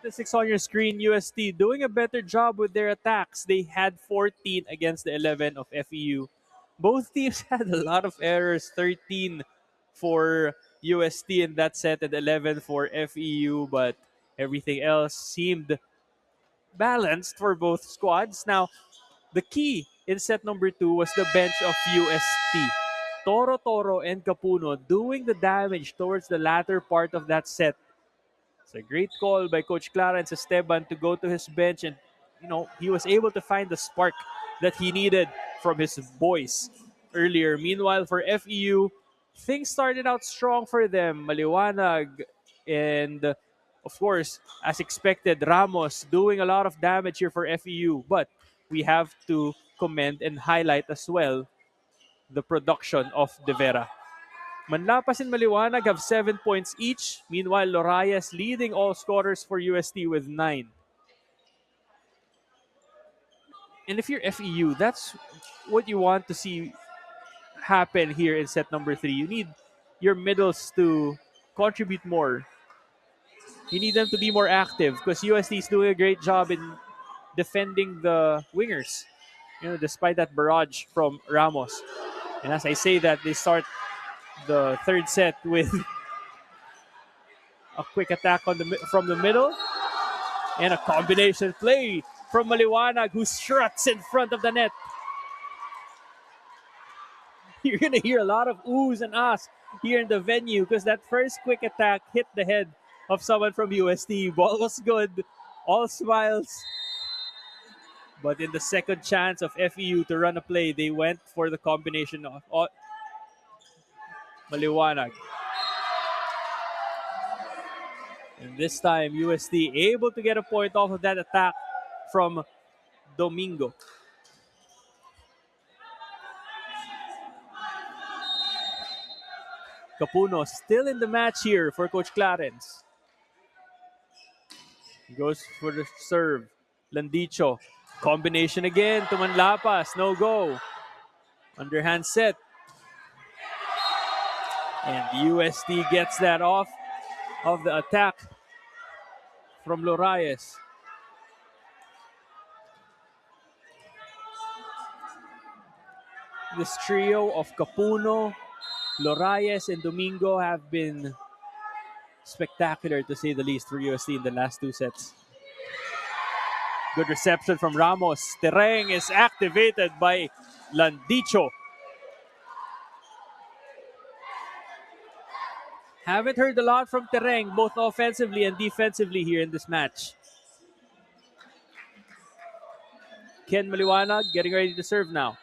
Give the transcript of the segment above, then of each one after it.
statistics on your screen, UST doing a better job with their attacks. They had 14 against the 11 of FEU. Both teams had a lot of errors, 13 for UST in that set and 11 for FEU, but everything else seemed balanced for both squads. Now, the key in set number 2 was the bench of UST. Toro and Capuno doing the damage towards the latter part of that set. It's a great call by Coach Clarence Esteban to go to his bench, and he was able to find the spark that he needed from his boys earlier. Meanwhile, for FEU, things started out strong for them. Maliwanag and of course, as expected, Ramos doing a lot of damage here for FEU. But we have to commend and highlight as well the production of De Vera. Manlapas and Maliwanag have 7 points each. Meanwhile, Lorayes leading all scorers for UST with 9. And if you're FEU, that's what you want to see happen here in set number 3. You need your middles to contribute more. You need them to be more active because UST is doing a great job in defending the wingers, despite that barrage from Ramos. And as I say that, they start the third set with a quick attack from the middle and a combination play from Maliwanag, who struts in front of the net. You're going to hear a lot of oohs and ahs here in the venue because that first quick attack hit the head of someone from UST. Ball was good, all smiles. But in the second chance of FEU to run a play, they went for the combination of Maliwanag. And this time, UST able to get a point off of that attack from Domingo. Capuno still in the match here for Coach Clarence. He goes for the serve. Landicho. Combination again to Manlapas. No go. Underhand set. And UST gets that off of the attack from Lorayes. This trio of Capuno, Lorayes, and Domingo have been spectacular, to say the least, for UST in the last 2 sets. Good reception from Ramos. Tereng is activated by Landicho. Haven't heard a lot from Tereng, both offensively and defensively here in this match. Ken Maliwanag getting ready to serve now.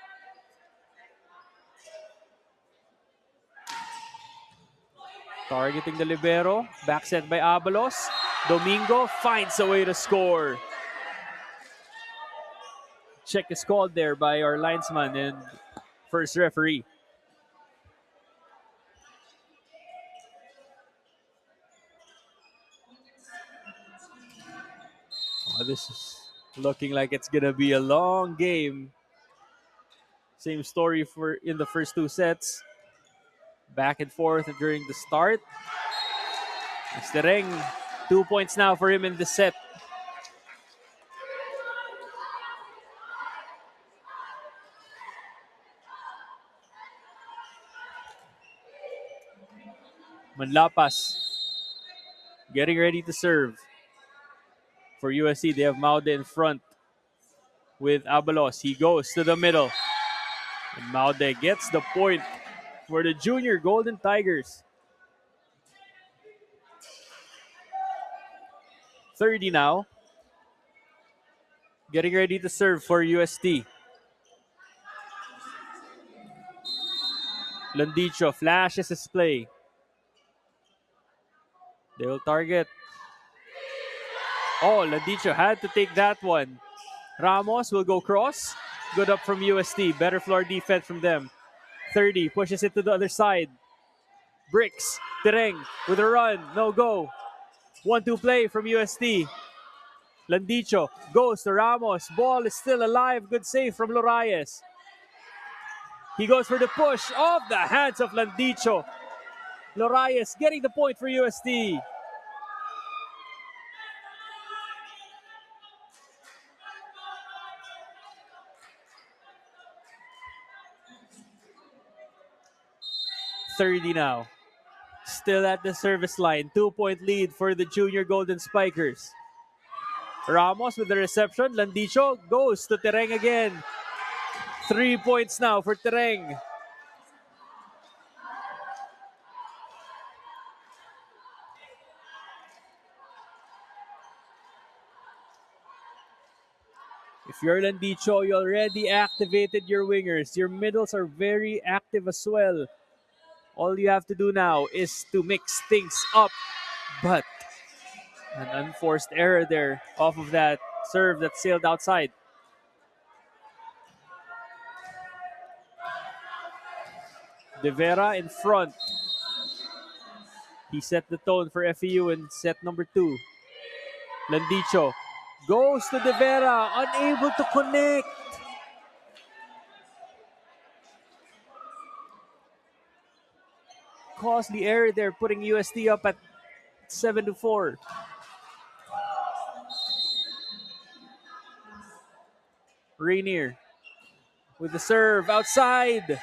Targeting the libero. Back set by Abalos. Domingo finds a way to score. Check is called there by our linesman and first referee. Oh, this is looking like it's going to be a long game. Same story for in the first 2 sets. Back and forth during the start. Tereng, 2 points now for him in the set. Manlapas getting ready to serve. For USC, they have Maude in front with Abalos. He goes to the middle. And Maude gets the point for the junior Golden Tigers. 30 now. Getting ready to serve for UST. Landicho flashes his play. They will target. Oh, Landicho had to take that one. Ramos will go cross. Good up from UST. Better floor defense from them. 30 pushes it to the other side. Bricks. Tereng with a run. No go. 1-2 play from UST. Landicho goes to Ramos. Ball is still alive. Good save from Lorayes. He goes for the push off the hands of Landicho. Lorayes getting the point for UST. 30 now. Still at the service line. 2-point lead for the Junior Golden Spikers. Ramos with the reception. Landicho goes to Tereng again. 3 points now for Tereng. If you're Landicho, you already activated your wingers. Your middles are very active as well. All you have to do now is to mix things up. But an unforced error there off of that serve that sailed outside. De Vera in front. He set the tone for FEU in set number 2. Landicho goes to De Vera, unable to connect. Costly error there, putting UST up at 7-4. Rainier with the serve outside.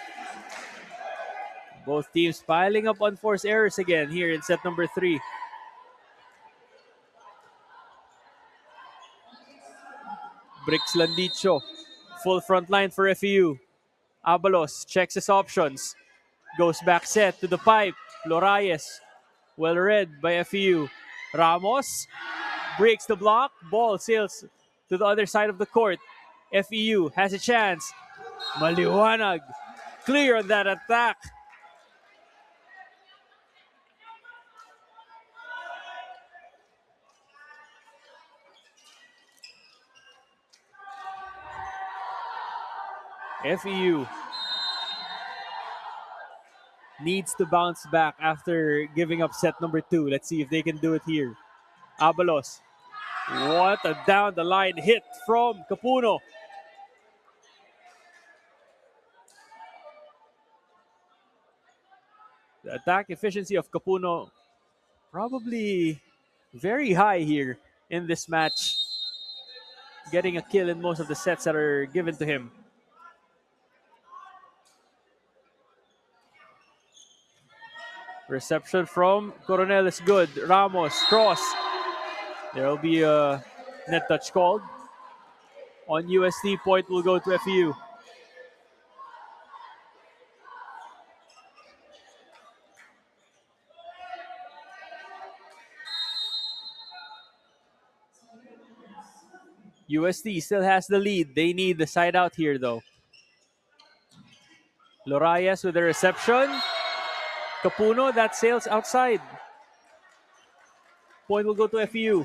Both teams piling up unforced errors again here in set number 3. Bricks Landicho. Full front line for FEU. Abalos checks his options. Goes back set to the pipe. Lorayes. Well read by FEU. Ramos breaks the block. Ball sails to the other side of the court. FEU has a chance. Maliwanag. Clear on that attack. FEU needs to bounce back after giving up set number 2. Let's see if they can do it here. Abalos. What a down the line hit from Capuno. The attack efficiency of Capuno probably very high here in this match. Getting a kill in most of the sets that are given to him. Reception from Coronel is good. Ramos, cross. There will be a net touch called. On UST, point will go to FEU. UST still has the lead. They need the side out here though. Lorayes with the reception. Capuno, that sails outside. Point will go to FEU.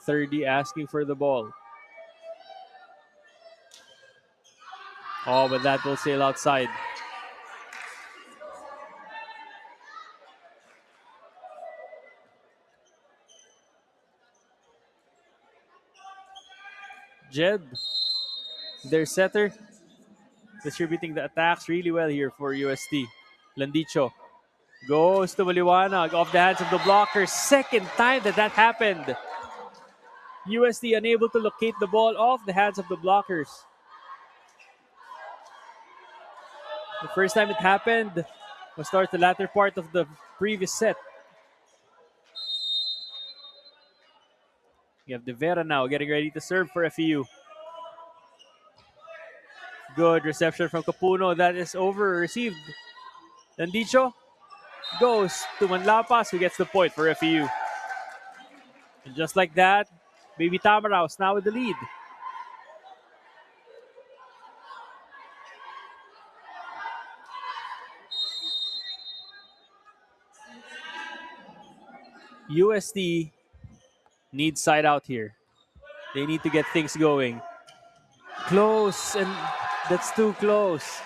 .30 asking for the ball. Oh, but that will sail outside. Jed, their setter, distributing the attacks really well here for UST. Landicho goes to Maliwanag off the hands of the blocker. Second time that happened. UST unable to locate the ball off the hands of the blockers. The first time it happened was towards the latter part of the previous set. You have De Vera now getting ready to serve for FEU. Good reception from Capuno. That is over received. Landicho goes to Manlapas, who gets the point for FEU. And just like that, Baby Tamaraos now with the lead. UST needs side out here. They need to get things going. Close, and that's too close.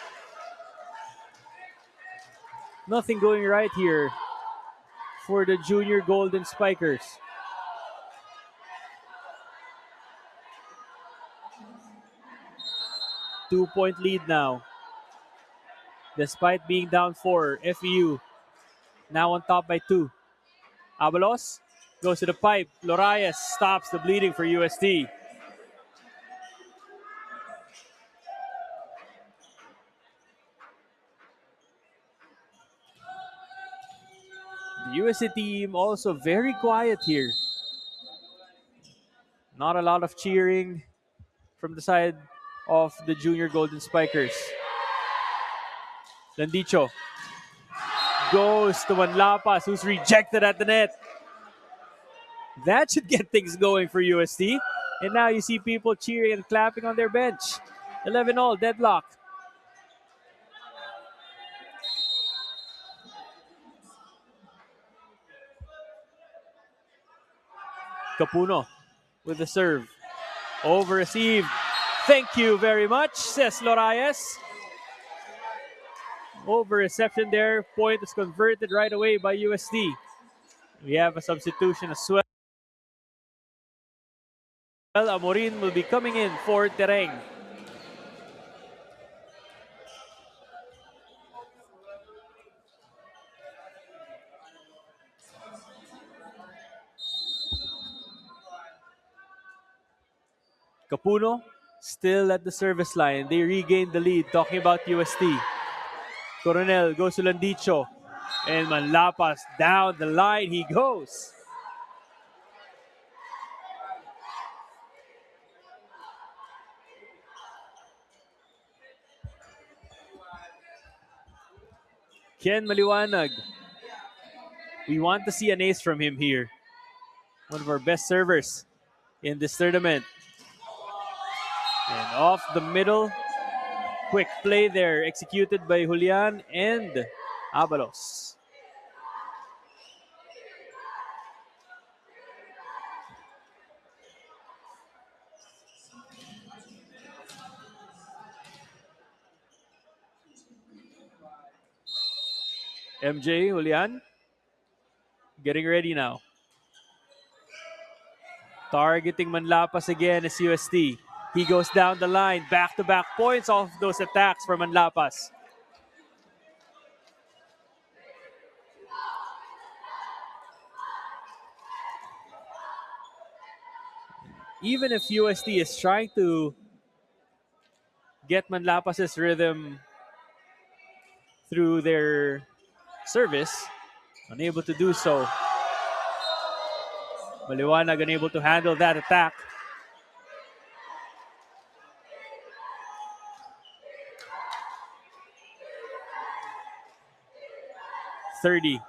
Nothing going right here for the Junior Golden Spikers. Two-point lead now. Despite being down 4, FEU now on top by 2. Abalos Goes to the pipe. Lorayes stops the bleeding for UST. The UST team also very quiet here. Not a lot of cheering from the side of the Junior Golden Spikers. Landicho goes to Manlapas, who's rejected at the net. That should get things going for UST. And now you see people cheering and clapping on their bench. 11-all, deadlock. Capuno with the serve. Over received. Thank you very much, says Lorayes. Over reception there. Point is converted right away by UST. We have a substitution as well. Amorin will be coming in for Tereng. Capuno still at the service line. They regained the lead. Talking about UST. Coronel goes to Landicho. And Manlapas down the line he goes. Ken Maliwanag. We want to see an ace from him here. One of our best servers in this tournament. And off the middle. Quick play there executed by Julian and Abalos. MJ, Julian, getting ready now. Targeting Manlapas again is UST. He goes down the line, back-to-back points off those attacks for Manlapas. Even if UST is trying to get Manlapas' rhythm through their service, unable to do so. Maliwanag unable to handle that attack. .30.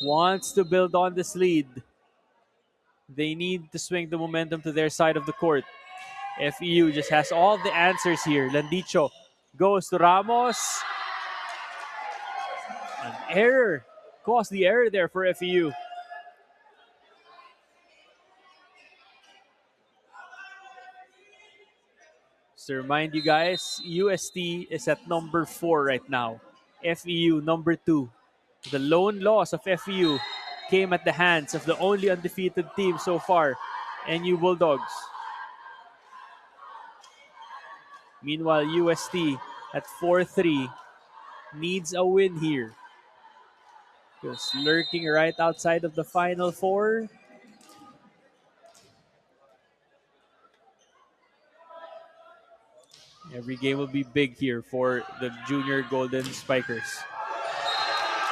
Wants to build on this lead. They need to swing the momentum to their side of the court. FEU just has all the answers here. Landicho goes to Ramos. An error. Caused the error there for FEU. To remind you guys, UST is at number 4 right now. FEU number 2. The lone loss of FEU came at the hands of the only undefeated team so far, NU Bulldogs. Meanwhile, UST at 4-3 needs a win here. Just lurking right outside of the Final Four. Every game will be big here for the Junior Golden Spikers.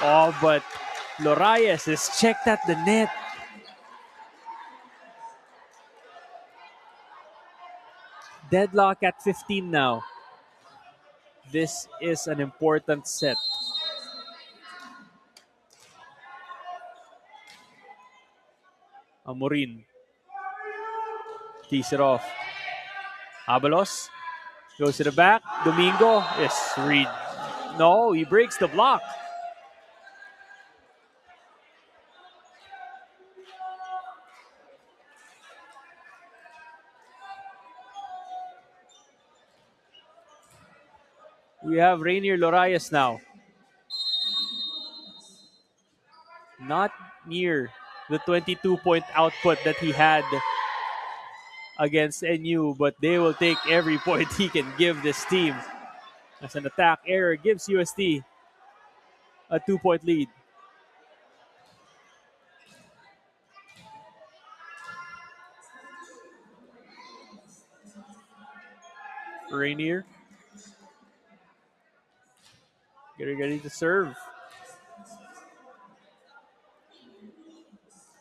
Oh, but Lorayes is checked at the net. Deadlock at 15 now. This is an important set. Amorin tees it off. Abalos goes to the back. Domingo is no, he breaks the block. We have Rainier Lorayes now. Not near the 22-point output that he had against NU, but they will take every point he can give this team. As an attack error gives UST a 2-point lead. Rainier getting ready to serve.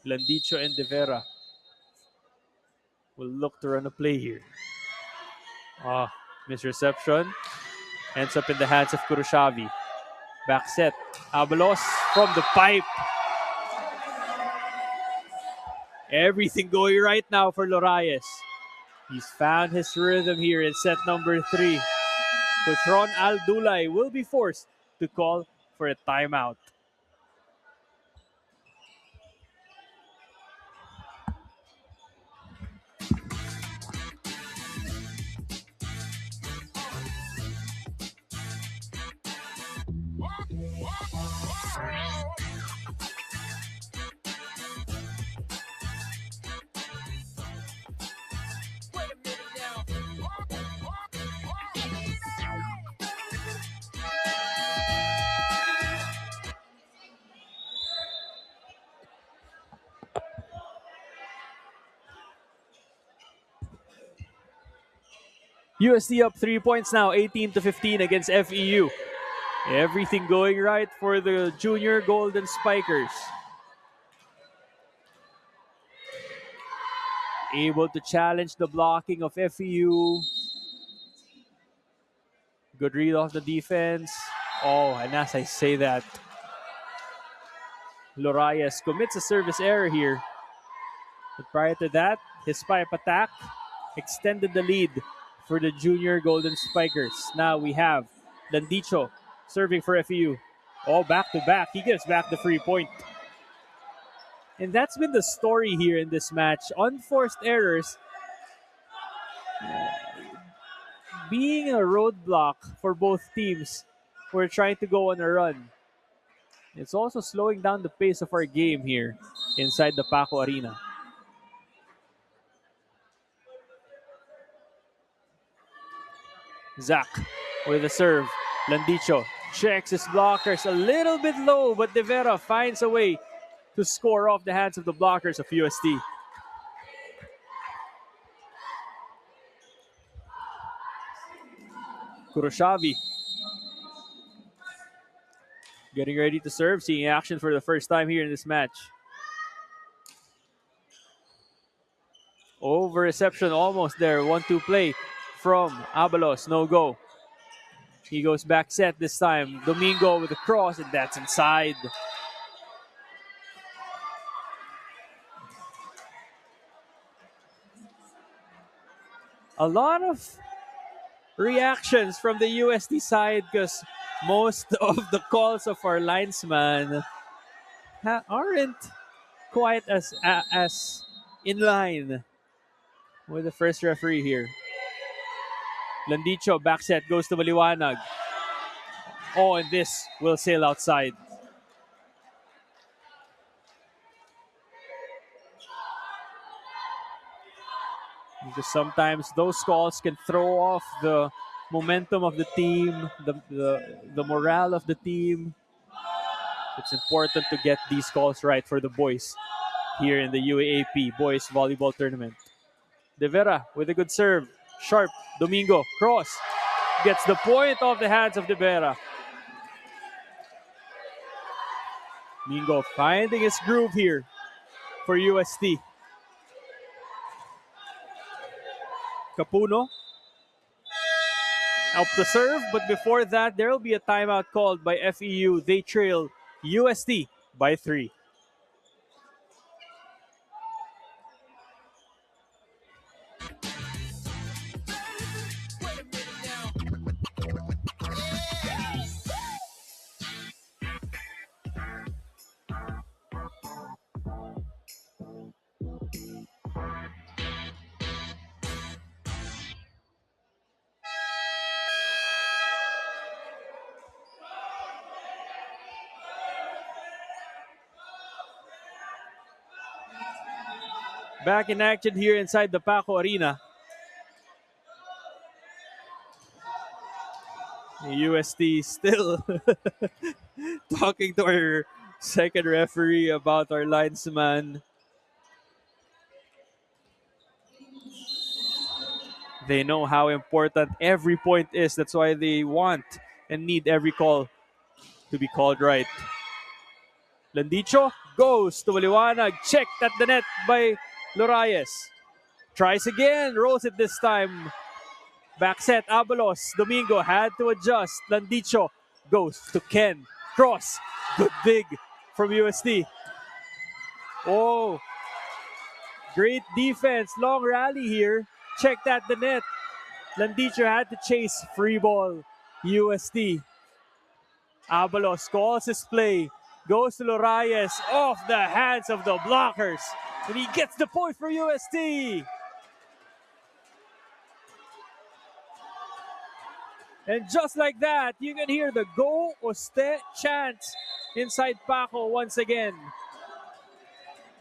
Landicho and De Vera will look to run a play here. Ah, misreception. Ends up in the hands of Kuroshavi. Back set. Abalos from the pipe. Everything going right now for Lorayes. He's found his rhythm here in set number 3. Coach Ron Aldulay will be forced to call for a timeout. UST up 3 points now, 18-15 against FEU. Everything going right for the junior Golden Spikers. Able to challenge the blocking of FEU. Good read off the defense. Oh, and as I say that, Lorayes commits a service error here. But prior to that, his pipe attack extended the lead for the junior Golden Spikers. Now we have Landicho serving for FEU. Oh, back to back. He gives back the free point. And that's been the story here in this match. Unforced errors being a roadblock for both teams who are trying to go on a run. It's also slowing down the pace of our game here inside the Paco Arena. Zach with a serve. Landicho checks his blockers a little bit low, but De Vera finds a way to score off the hands of the blockers of UST. Kuroshavi getting ready to serve, seeing action for the first time here in this match. Over reception, almost there. 1-2 play from Abalos, no go. He goes back set this time. Domingo with a cross, and that's inside. A lot of reactions from the UST side because most of the calls of our linesman aren't quite as in line with the first referee here. Landicho, back set, goes to Maliwanag. Oh, and this will sail outside. Because sometimes those calls can throw off the momentum of the team, the morale of the team. It's important to get these calls right for the boys here in the UAAP Boys Volleyball Tournament. De Vera with a good serve. Sharp. Domingo. Cross. Gets the point off the hands of De Vera. Domingo finding his groove here for UST. Capuno. Up the serve, but before that, there will be a timeout called by FEU. They trail UST by 3. Back in action here inside the Paco Arena. UST still talking to our second referee about our linesman. They know how important every point is. That's why they want and need every call to be called right. Landicho goes to Maliwanag. Checked at the net by Lorayes. Tries again. Rolls it this time. Back set. Abalos. Domingo had to adjust. Landicho goes to Ken. Cross. Good dig from UST. Oh, great defense. Long rally here. Checked at the net. Landicho had to chase. Free ball. UST. Abalos calls his play. Goes to Lorayes off the hands of the blockers. And he gets the point for UST. And just like that, you can hear the Go Oste chant inside Paco once again.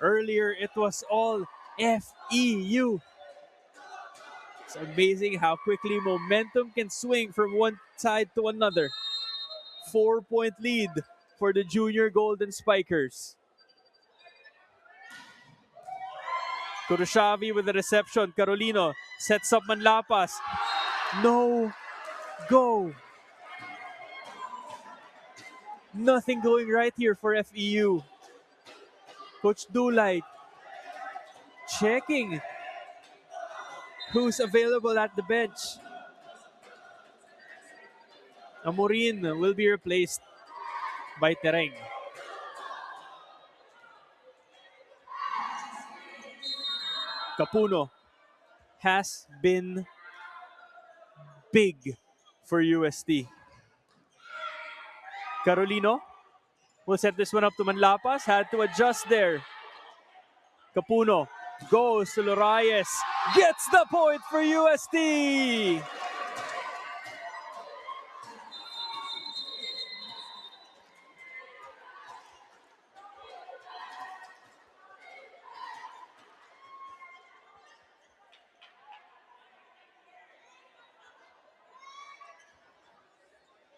Earlier, it was all FEU. It's amazing how quickly momentum can swing from one side to another. 4-point lead for the junior Golden Spikers. Kuroshavi with the reception. Carolino sets up Manlapas. No go. Nothing going right here for FEU. Coach Dulay checking who's available at the bench. Amorin will be replaced by Tereng. Capuno has been big for UST. Carolino will set this one up to Manlapas. Had to adjust there. Capuno goes to Lorayes. Gets the point for UST.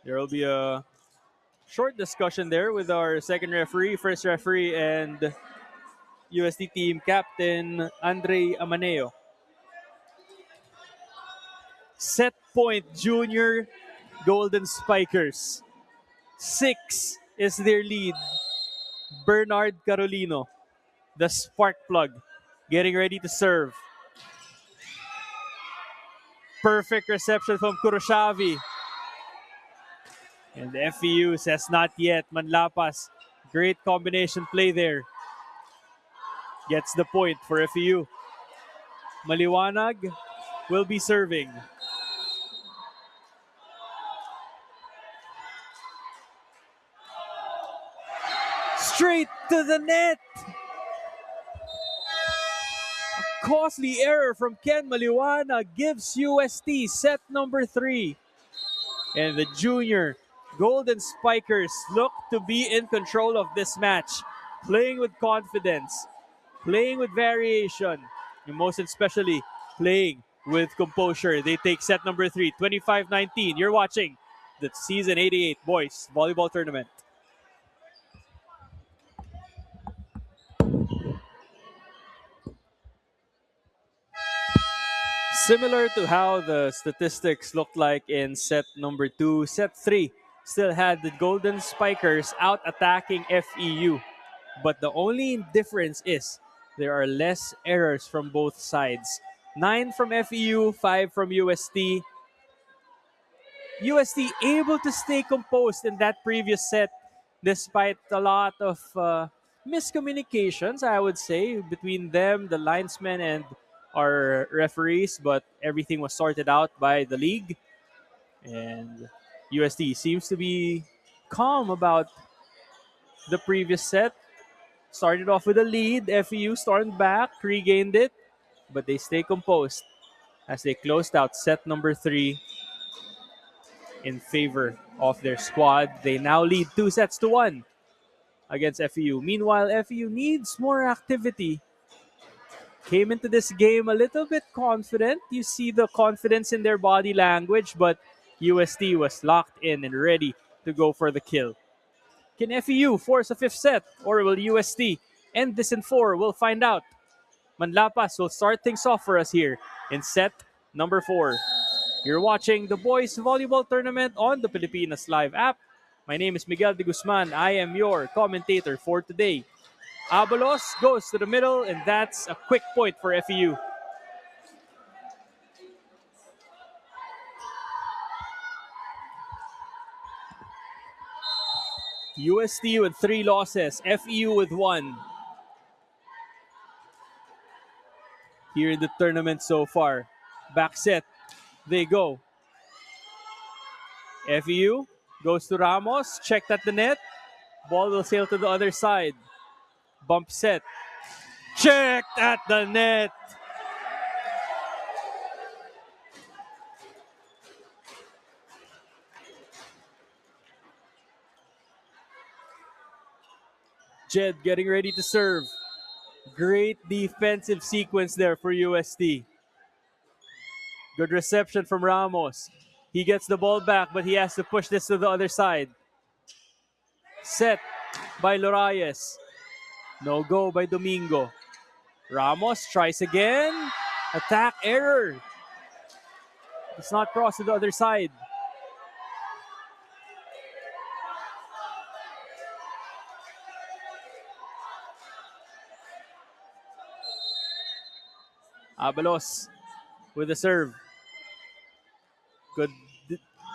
There will be a short discussion there with our second referee, first referee, and UST team captain Andre Amaneo. Set point junior Golden Spikers. 6 is their lead. Bernard Carolino, the spark plug, getting ready to serve. Perfect reception from Kuroshavi. And the FEU says not yet. Manlapas, great combination play there. Gets the point for FEU. Maliwanag will be serving. Straight to the net. A costly error from Ken Maliwanag gives UST set number 3. And the junior Golden Spikers look to be in control of this match. Playing with confidence, playing with variation, and most especially playing with composure. They take set number 3, 25-19. You're watching the Season 88 Boys Volleyball Tournament. Similar to how the statistics looked like in set number 2, set 3 still had the Golden Spikers out attacking FEU. But the only difference is there are less errors from both sides. 9 from FEU, 5 from UST. UST able to stay composed in that previous set despite a lot of miscommunications, I would say, between them, the linesmen, and our referees. But everything was sorted out by the league. And UST seems to be calm about the previous set. Started off with a lead. FEU stormed back, regained it, but they stay composed as they closed out set number 3 in favor of their squad. They now lead 2-1 against FEU. Meanwhile, FEU needs more activity. Came into this game a little bit confident. You see the confidence in their body language, but UST was locked in and ready to go for the kill. Can FEU force a 5th set, or will UST end this in 4? We'll find out. Manlapas will start things off for us here in set number 4. You're watching the Boys Volleyball Tournament on the Pilipinas Live app. My name is Miguel de Guzman. I am your commentator for today. Abalos goes to the middle, and that's a quick point for FEU. UST with 3 losses, FEU with 1. Here in the tournament so far. Back set, they go. FEU goes to Ramos, checked at the net. Ball will sail to the other side. Bump set, checked at the net. Jed getting ready to serve. Great defensive sequence there for UST. Good reception from Ramos. He gets the ball back, but he has to push this to the other side. Set by Lorayes. No go by Domingo. Ramos tries again. Attack error. It's not cross to the other side. Abalos with the serve. Good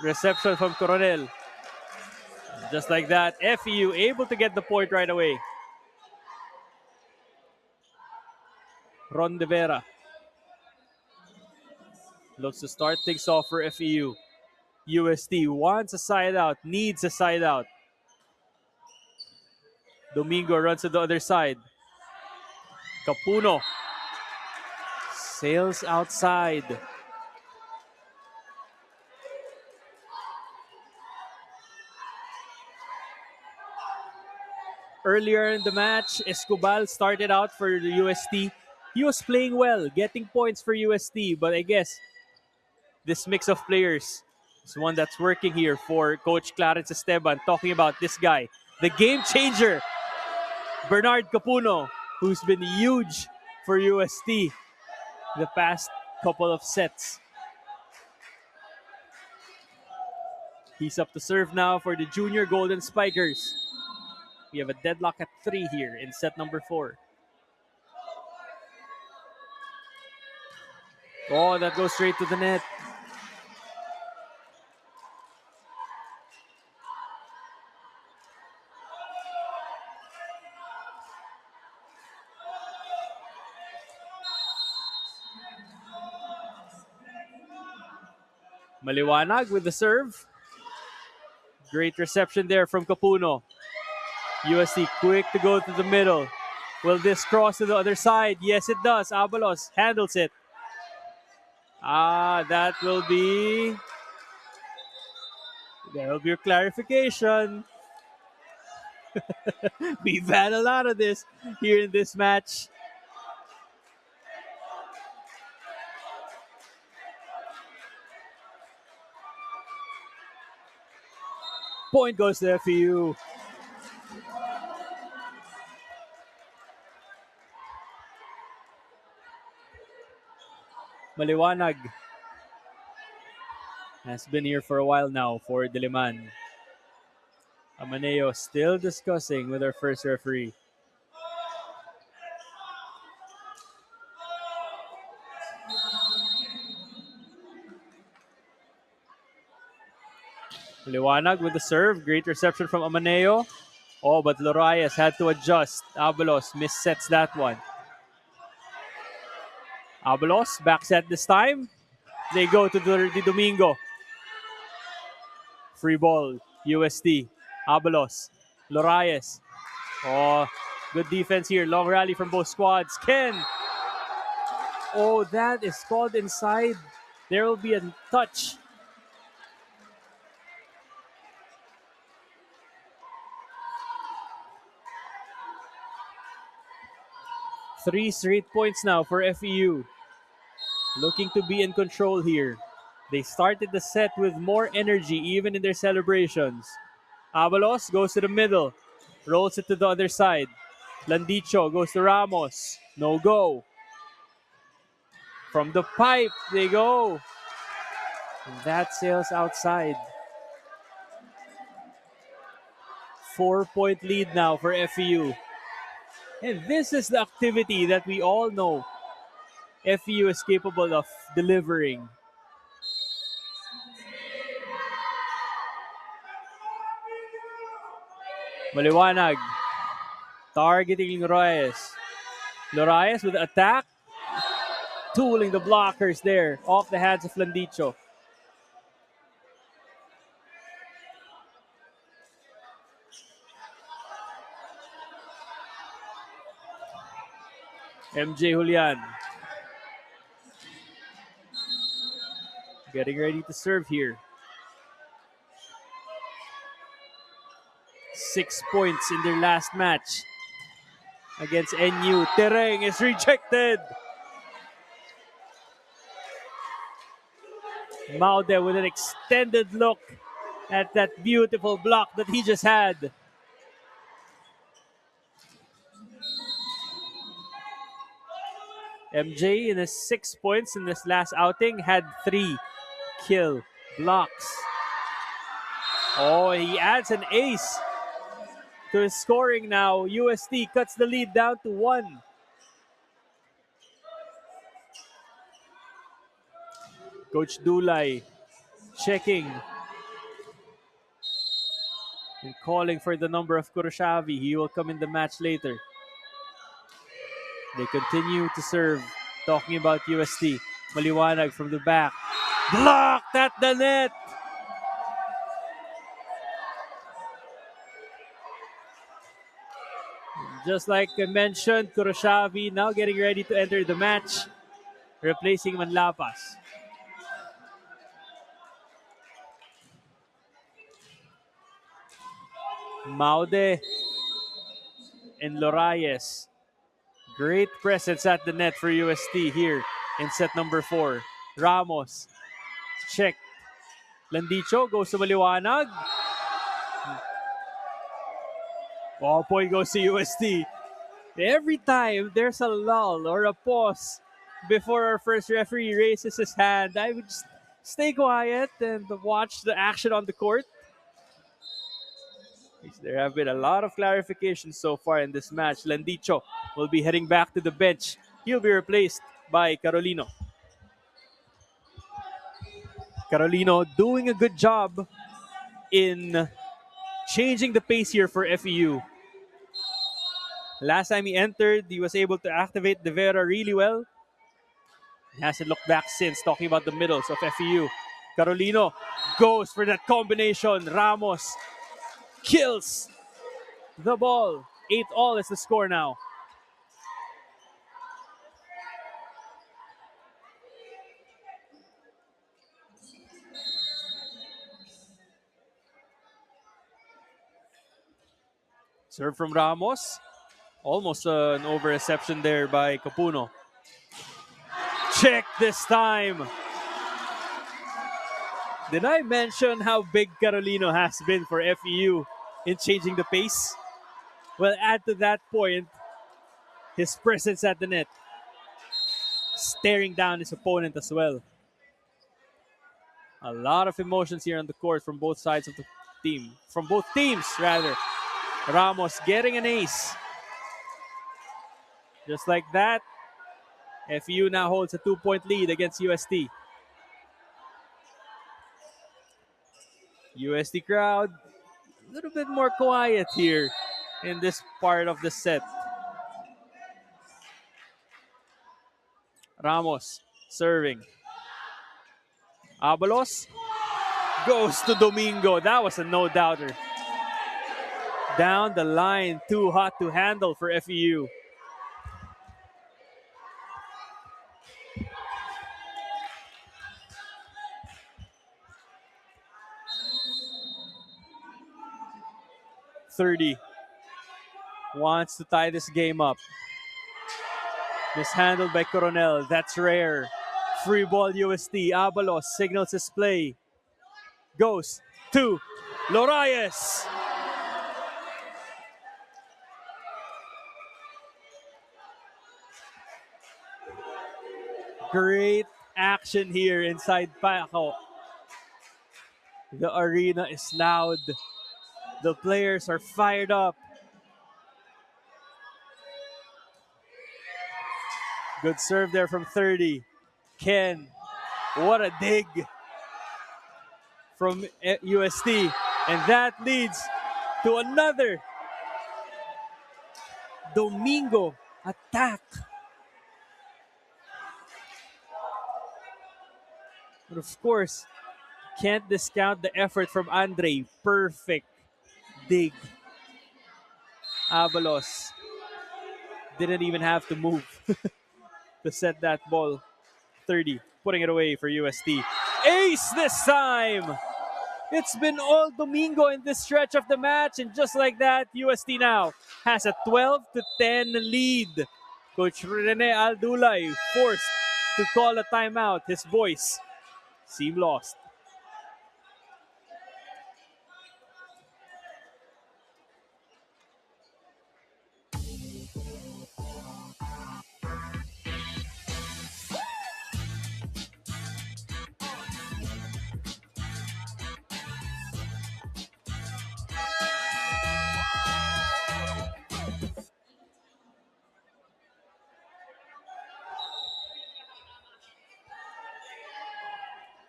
reception from Coronel. Just like that, FEU able to get the point right away. Ron De Vera looks to start things off for FEU. UST wants a side out, needs a side out. Domingo runs to the other side. Capuno sails outside. Earlier in the match, Escobar started out for the UST. He was playing well, getting points for UST, but I guess this mix of players is one that's working here for Coach Clarence Esteban. Talking about this guy, the game changer, Bernard Capuno, who's been huge for UST the past couple of sets. He's up to serve now for the Junior Golden Spikers. We have a deadlock at 3 here in set number 4. Oh, that goes straight to the net. Maliwanag with the serve. Great reception there from Capuno. UST quick to go to the middle. Will this cross to the other side? Yes, it does. Abalos handles it. That will be... There will be a clarification. We've had a lot of this here in this match. Point goes to FEU. Maliwanag has been here for a while now for Diliman. Amaneo still discussing with our first referee. Maliwanag with the serve. Great reception from Amaneo. Oh, but Lorayes had to adjust. Abalos missets that one. Abalos back set this time. They go to the Domingo. Free ball, UST. Abalos. Lorayes. Oh, good defense here. Long rally from both squads. Ken. Oh, that is called inside. There will be a touch. Three straight points now for FEU. Looking to be in control here. They started the set with more energy even in their celebrations. Abalos goes to the middle. Rolls it to the other side. Landicho goes to Ramos. No go. From the pipe, they go. And that sails outside. 4-point lead now for FEU. And this is the activity that we all know FEU is capable of delivering. Maliwanag. Targeting Loraes. Loraes with the attack. Tooling the blockers there. Off the hands of Landicho. MJ Julian. Getting ready to serve here. 6 points in their last match against NU. Tereng is rejected. Maude with an extended look at that beautiful block that he just had. MJ in his 6 points in this last outing had 3 kill blocks. Oh, he adds an ace to his scoring now. UST cuts the lead down to 1. Coach Dulay checking and calling for the number of Kuroshavi. He will come in the match later. They continue to serve. Talking about UST. Maliwanag from the back. Blocked at the net. Just like I mentioned, Kuroshavi now getting ready to enter the match, replacing Manlapas. Maude and Loraes. Great presence at the net for UST here in set number 4. Ramos. Check. Landicho goes to Maliwanag. Oh, point goes to UST. Every time there's a lull or a pause before our first referee raises his hand, I would just stay quiet and watch the action on the court. There have been a lot of clarifications so far in this match. Landicho will be heading back to the bench. He'll be replaced by Carolino. Carolino doing a good job in changing the pace here for FEU. Last time he entered, he was able to activate De Vera really well. He hasn't looked back since, talking about the middles of FEU. Carolino goes for that combination. Ramos kills the ball. 8-all is the score now. Serve from Ramos. Almost an over-reception there by Capuno. Check this time. Did I mention how big Carolino has been for FEU in changing the pace? Well, add to that point his presence at the net, staring down his opponent as well. A lot of emotions here on the court from both sides of the team. From both teams, rather. Ramos getting an ace. Just like that, FEU now holds a 2-point lead against UST. UST crowd, a little bit more quiet here in this part of the set. Ramos serving. Abalos goes to Domingo. That was a no-doubter. Down the line, too hot to handle for FEU. .30 wants to tie this game up. Mishandled by Coronel. That's rare. Free ball UST. Abalos signals his play. Goes to Loraes. Great action here inside Paco. The arena is loud. The players are fired up. Good serve there from 30. Ken, what a dig from UST. And that leads to another Domingo attack. But of course, can't discount the effort from Andre. Perfect dig. Avalos didn't even have to move to set that ball. 30, putting it away for UST. Ace this time! It's been all Domingo in this stretch of the match, and just like that, UST now has a 12-10 lead. Coach Rene Aldulay forced to call a timeout. His boys seem lost.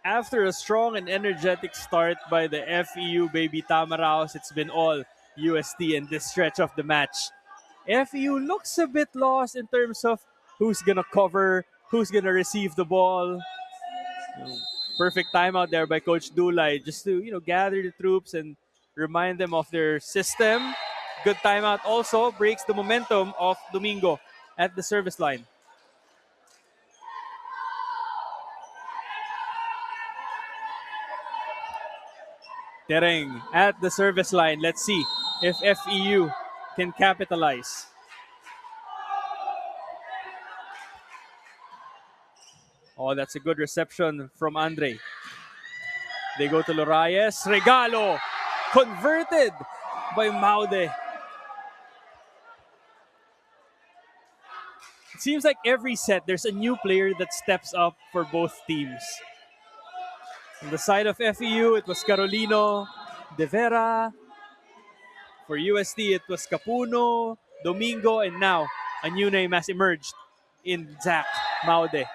After a strong and energetic start by the FEU Baby Tamaraos, it's been all UST in this stretch of the match. FEU looks a bit lost in terms of who's gonna cover, who's gonna receive the ball. Perfect timeout there by Coach Dulay just to gather the troops and remind them of their system. Good timeout also breaks the momentum of Domingo at the service line. Tereng at the service line. Let's see if FEU can capitalize. Oh, that's a good reception from Andre. They go to Lorayes. Regalo converted by Maude. It seems like every set there's a new player that steps up for both teams. On the side of FEU, it was Carolino, De Vera. For UST, it was Capuno, Domingo, and now a new name has emerged in Zach Maude.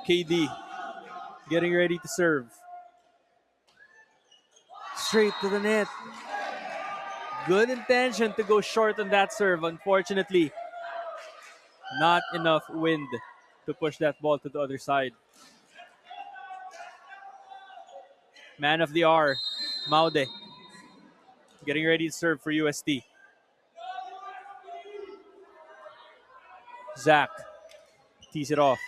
KD getting ready to serve. Straight to the net. Good intention to go short on that serve. Unfortunately, not enough wind to push that ball to the other side. Man of the hour, Maude. Getting ready to serve for UST. Zach tees it off.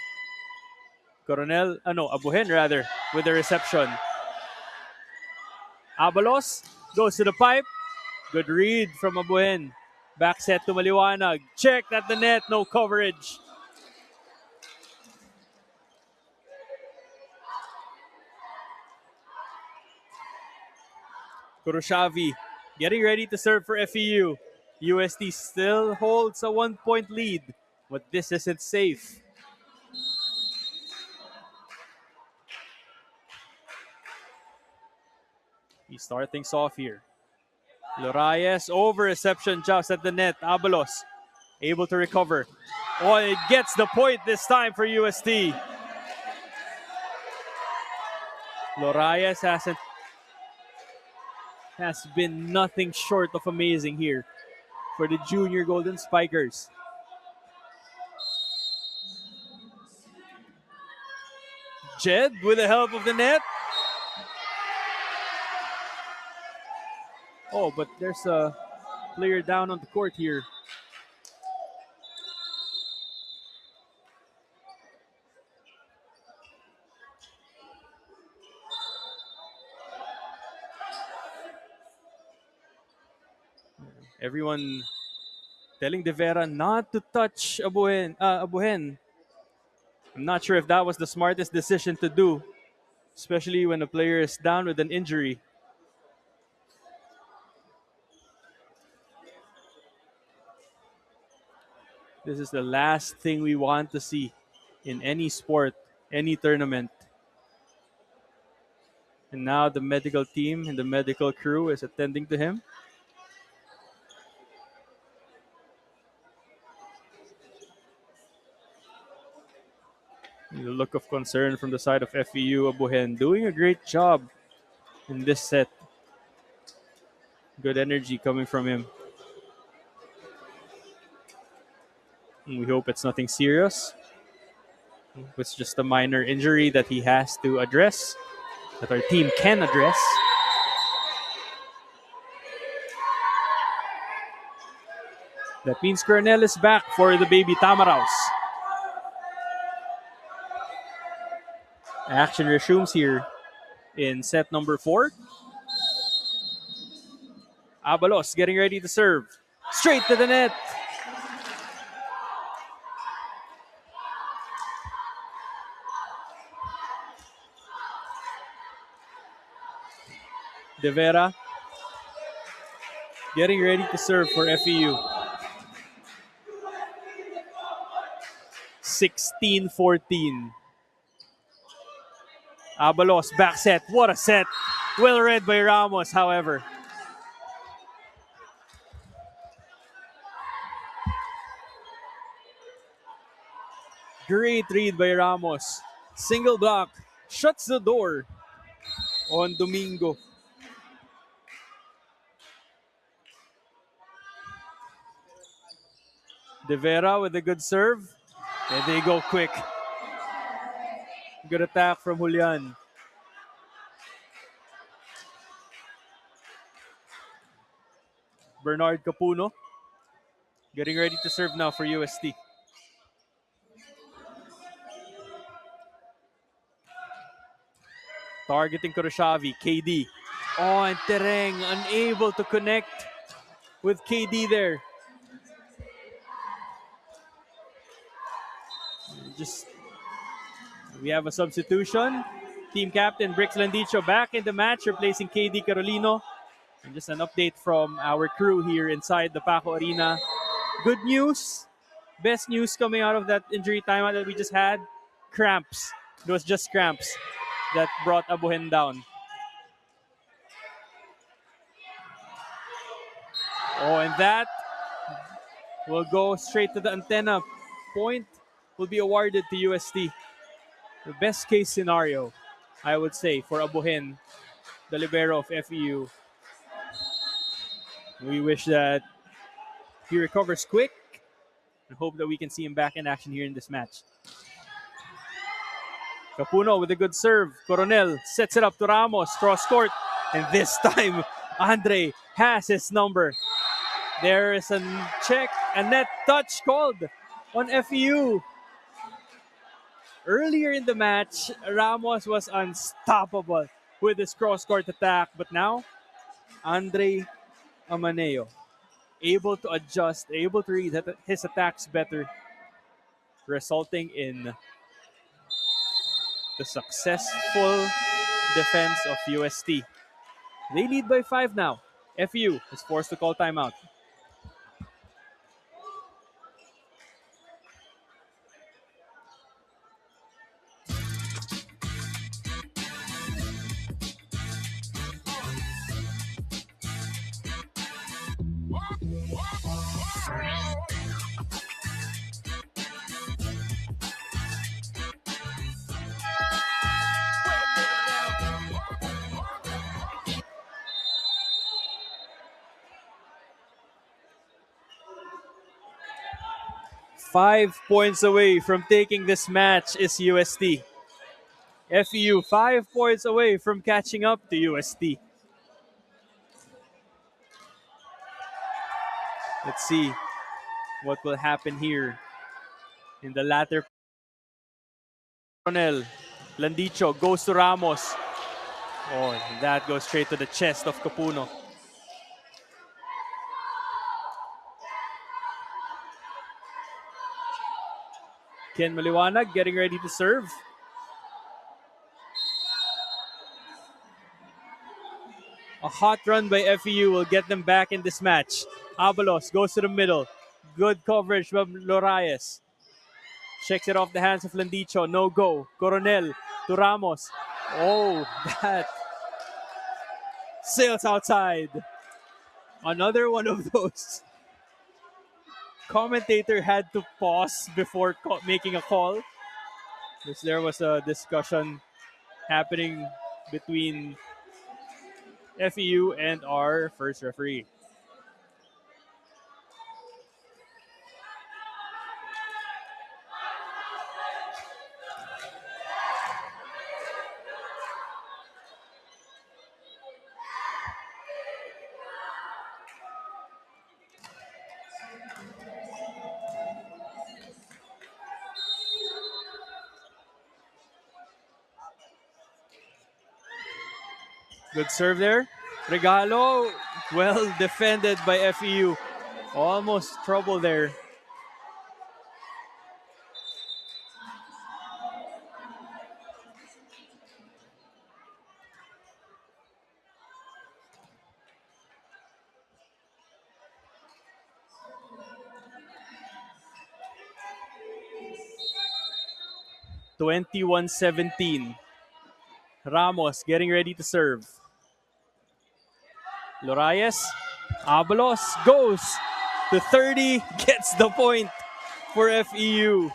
Abuhen rather, with the reception. Abalos goes to the pipe. Good read from Abuhen. Back set to Maliwanag. Checked at the net, no coverage. Kuroshavi getting ready to serve for FEU. UST still holds a 1-point lead, but this isn't safe. We start things off here. Lorayes over reception just at the net. Abalos able to recover. Oh, it gets the point this time for UST. Lorayes has been nothing short of amazing here for the junior Golden Spikers. Jed with the help of the net. Oh, but there's a player down on the court here. Everyone telling De Vera not to touch Abuhen. I'm not sure if that was the smartest decision to do, especially when a player is down with an injury. This is the last thing we want to see in any sport, any tournament. And now the medical team and the medical crew is attending to him. The look of concern from the side of FEU. Abuhen doing a great job in this set. Good energy coming from him. And we hope it's nothing serious. It's just a minor injury that he has to address, that our team can address. That means Cornell is back for the baby Tamaraws. Action resumes here in set number 4. Abalos getting ready to serve. Straight to the net. De Vera getting ready to serve for FEU. 16-14. Abalos back set. What a set. Well read by Ramos, however. Great read by Ramos. Single block. Shuts the door on Domingo. De Vera with a good serve. And they go quick. Good attack from Julian. Bernard Capuno getting ready to serve now for UST. Targeting Kuroshavi. KD. Oh, and Tereng unable to connect with KD there. We have a substitution. Team captain Brix Landicho back in the match, replacing KD Carolino. And just an update from our crew here inside the Paco Arena. Good news. Best news coming out of that injury timeout that we just had. Cramps. It was just cramps that brought Abuhen down. Oh, and that will go straight to the antenna. Point will be awarded to UST. The best case scenario, I would say, for Abuhen, the libero of FEU. We wish that he recovers quick and hope that we can see him back in action here in this match. Capuno with a good serve. Coronel sets it up to Ramos, cross court. And this time, Andre has his number. There is a check, a net touch called on FEU. Earlier in the match, Ramos was unstoppable with his cross-court attack. But now, Andre Amaneo, able to adjust, able to read his attacks better, resulting in the successful defense of UST. They lead by 5 now. FEU is forced to call timeout. Five points away from taking this match is UST. FEU 5 points away from catching up to UST. Let's see what will happen here in the latter. Coronel Landicho goes to Ramos. Oh, that goes straight to the chest of Capuno. Ken Maliwanag getting ready to serve. A hot run by FEU will get them back in this match. Abalos goes to the middle. Good coverage from Lorayes. Checks it off the hands of Landicho. No go. Coronel to Ramos. Oh, that sails outside. Another one of those. Commentator had to pause before making a call. Because there was a discussion happening between FEU and our first referee. Good serve there. Regalo, well defended by FEU. Almost trouble there. (21-17). Ramos getting ready to serve. Lorayes, Abalos goes to 30, gets the point for FEU.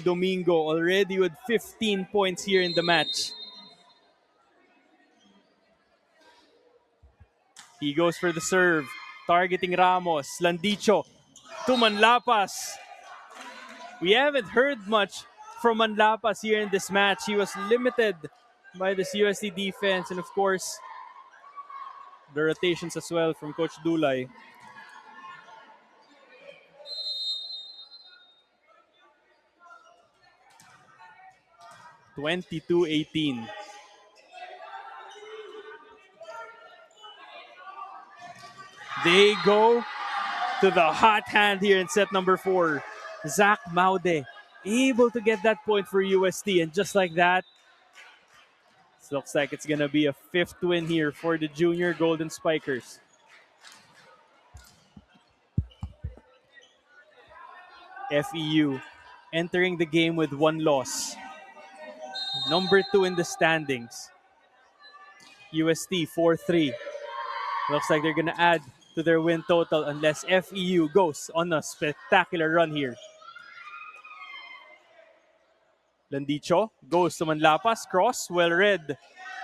Domingo already with 15 points here in the match. He goes for the serve, targeting Ramos. Landicho to Manlapas. We haven't heard much from Manlapas here in this match. He was limited by this UST defense and of course the rotations as well from Coach Dulay. (22-18). They go to the hot hand here in set number 4. Zach Maude able to get that point for UST, and just like that, it looks like it's gonna be a 5th win here for the Junior Golden Spikers. FEU entering the game with 1 loss. Number 2 in the standings. UST 4-3. Looks like they're gonna add to their win total unless FEU goes on a spectacular run here. Landicho goes to Manlapas. Cross, well read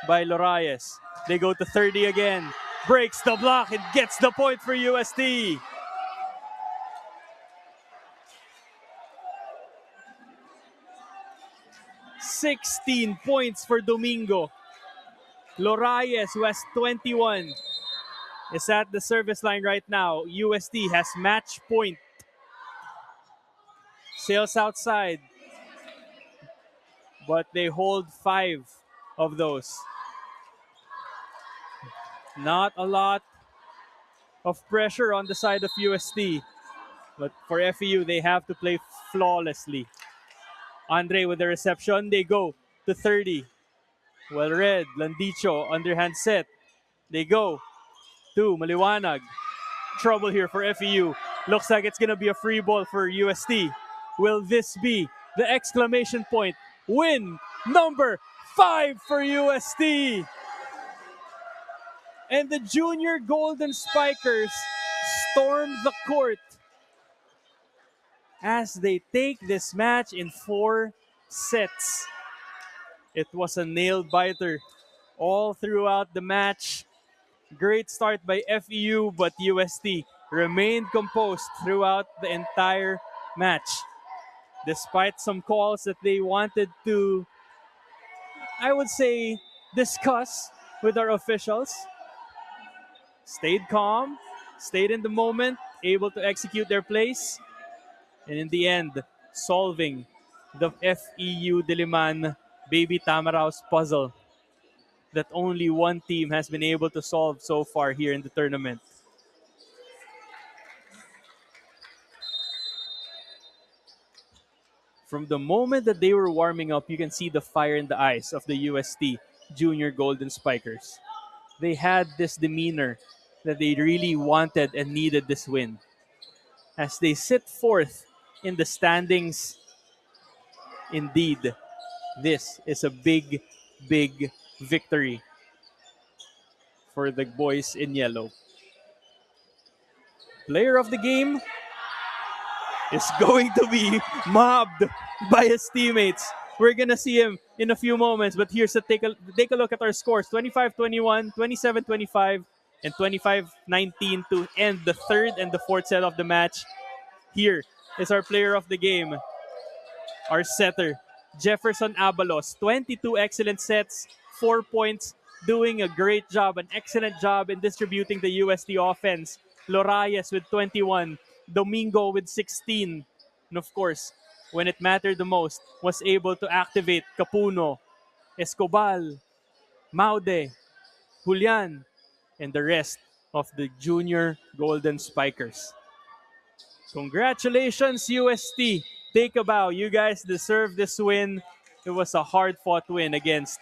by Lorayes. They go to 30 again. Breaks the block and gets the point for UST. (16 points for Domingo. Lorayes, who has 21, is at the service line right now. UST has match point. Sails outside, but they hold 5 of those. Not a lot of pressure on the side of UST, but for FEU, they have to play flawlessly. Andre with the reception, they go to 30. Well read, Landicho, underhand set. They go to Maliwanag. Trouble here for FEU. Looks like it's going to be a free ball for UST. Will this be the exclamation point? Win number 5 for UST. And the Junior Golden Spikers storm the court as they take this match in 4 sets. It was a nail biter all throughout the match. Great start by FEU, but UST remained composed throughout the entire match. Despite some calls that they wanted to, I would say, discuss with our officials, stayed calm, stayed in the moment, able to execute their plays, and in the end, solving the FEU Diliman Baby Tamaraos puzzle. that only one team has been able to solve so far here in the tournament. From the moment that they were warming up, you can see the fire in the eyes of the UST Junior Golden Spikers. They had this demeanor that they really wanted and needed this win. As they sit forth in the standings, indeed, this is a big, big victory for the boys in yellow. Player of the game is going to be mobbed by his teammates. We're going to see him in a few moments, but here's a take a look at our scores. 25-21, 27-25, and 25-19 to end the third and the fourth set of the match. Here is our player of the game, our setter, Jefferson Abalos. 22 excellent sets, 4 points, doing a great job, an excellent job in distributing the UST offense. Lorayes with 21, Domingo with 16. And of course, when it mattered the most, was able to activate Capuno, Escobal, Maude, Julian, and the rest of the junior Golden Spikers. Congratulations, UST. Take a bow. You guys deserve this win. It was a hard-fought win against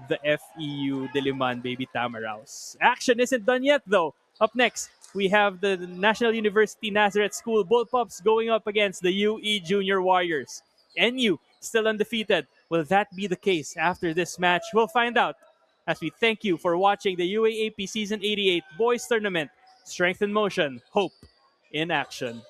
the FEU Diliman Baby Tamaraws. Action isn't done yet, though. Up next, we have the National University Nazareth School Bullpups going up against the UE Junior Warriors. NU still undefeated. Will that be the case after this match? We'll find out as we thank you for watching the UAAP Season 88 Boys Tournament. Strength in motion, hope in action.